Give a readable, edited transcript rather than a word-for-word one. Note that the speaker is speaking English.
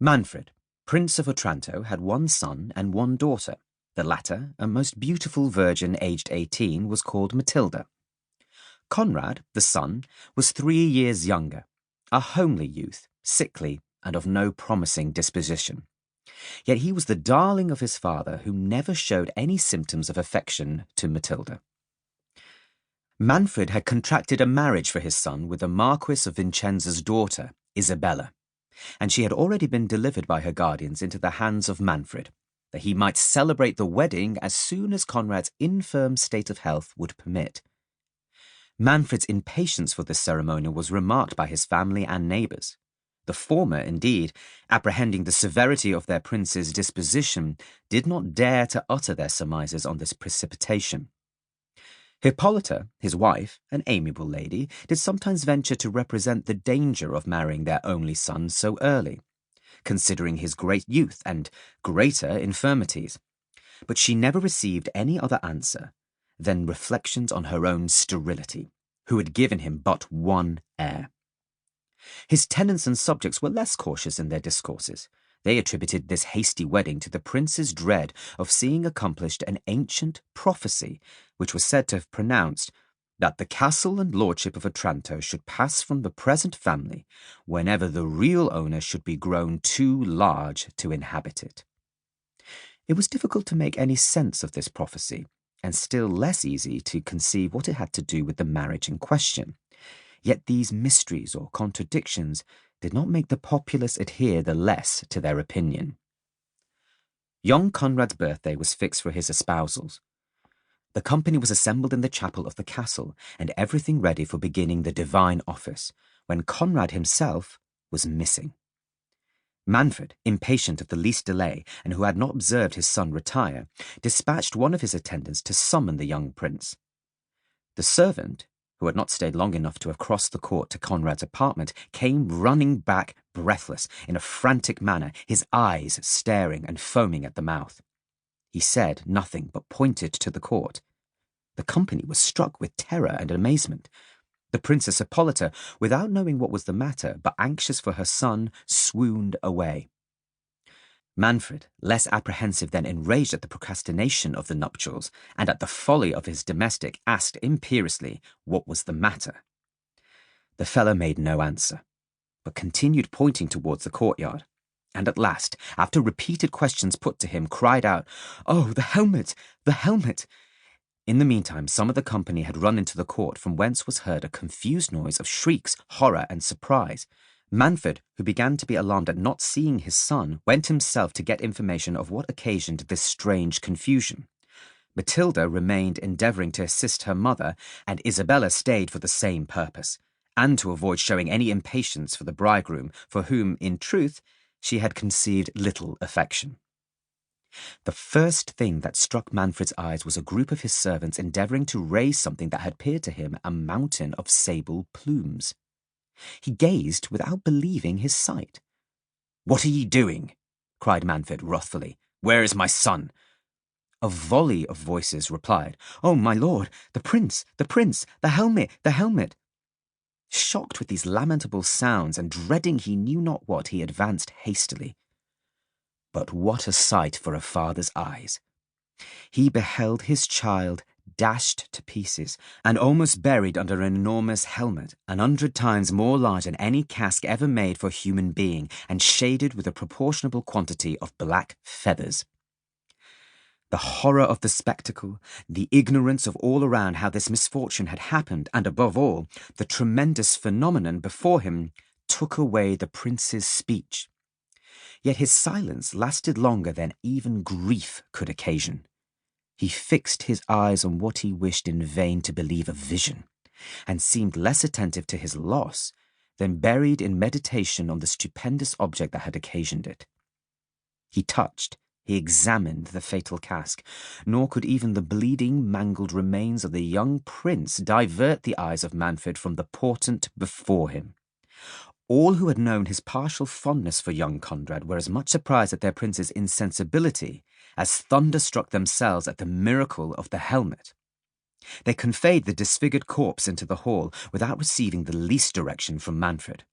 Manfred, Prince of Otranto, had one son and one daughter. The latter, a most beautiful virgin aged 18, was called Matilda. Conrad, the son, was 3 years younger, a homely youth, sickly and of no promising disposition. Yet he was the darling of his father, who never showed any symptoms of affection to Matilda. Manfred had contracted a marriage for his son with the Marquis of Vincenza's daughter, Isabella, and she had already been delivered by her guardians into the hands of Manfred, that he might celebrate the wedding as soon as Conrad's infirm state of health would permit. Manfred's impatience for this ceremony was remarked by his family and neighbours. The former, indeed, apprehending the severity of their prince's disposition, did not dare to utter their surmises on this precipitation. Hippolyta, his wife, an amiable lady, did sometimes venture to represent the danger of marrying their only son so early, considering his great youth and greater infirmities. But she never received any other answer than reflections on her own sterility, who had given him but one heir. His tenants and subjects were less cautious in their discourses. They attributed this hasty wedding to the prince's dread of seeing accomplished an ancient prophecy, which was said to have pronounced that the castle and lordship of Otranto should pass from the present family whenever the real owner should be grown too large to inhabit it. It was difficult to make any sense of this prophecy, and still less easy to conceive what it had to do with the marriage in question. Yet these mysteries or contradictions did not make the populace adhere the less to their opinion. Young Conrad's birthday was fixed for his espousals. The company was assembled in the chapel of the castle, and everything ready for beginning the divine office, when Conrad himself was missing. Manfred, impatient of the least delay, and who had not observed his son retire, dispatched one of his attendants to summon the young prince. The servant, who had not stayed long enough to have crossed the court to Conrad's apartment, came running back breathless, in a frantic manner, his eyes staring and foaming at the mouth. He said nothing, but pointed to the court. The company was struck with terror and amazement. The Princess Hippolyta, without knowing what was the matter, but anxious for her son, swooned away. Manfred, less apprehensive than enraged at the procrastination of the nuptials, and at the folly of his domestic, asked imperiously what was the matter. The fellow made no answer, but continued pointing towards the courtyard, and at last, after repeated questions put to him, cried out, "Oh, the helmet! The helmet!" In the meantime, some of the company had run into the court, from whence was heard a confused noise of shrieks, horror, and surprise. Manfred, who began to be alarmed at not seeing his son, went himself to get information of what occasioned this strange confusion. Matilda remained endeavouring to assist her mother, and Isabella stayed for the same purpose, and to avoid showing any impatience for the bridegroom, for whom, in truth, she had conceived little affection. The first thing that struck Manfred's eyes was a group of his servants endeavouring to raise something that had appeared to him a mountain of sable plumes. He gazed without believing his sight. "What are ye doing?" cried Manfred wrathfully. "Where is my son?" A volley of voices replied, "Oh, my lord, the prince, the helmet, the helmet." Shocked with these lamentable sounds, and dreading he knew not what, he advanced hastily. But what a sight for a father's eyes! He beheld his child dashed to pieces, and almost buried under an enormous helmet, 100 times more large than any casque ever made for a human being, and shaded with a proportionable quantity of black feathers. The horror of the spectacle, the ignorance of all around how this misfortune had happened, and above all, the tremendous phenomenon before him, took away the prince's speech. Yet his silence lasted longer than even grief could occasion. He fixed his eyes on what he wished in vain to believe a vision, and seemed less attentive to his loss than buried in meditation on the stupendous object that had occasioned it. He touched, he examined the fatal casque, nor could even the bleeding, mangled remains of the young prince divert the eyes of Manfred from the portent before him. All who had known his partial fondness for young Conrad were as much surprised at their prince's insensibility as thunderstruck themselves at the miracle of the helmet. They conveyed the disfigured corpse into the hall without receiving the least direction from Manfred.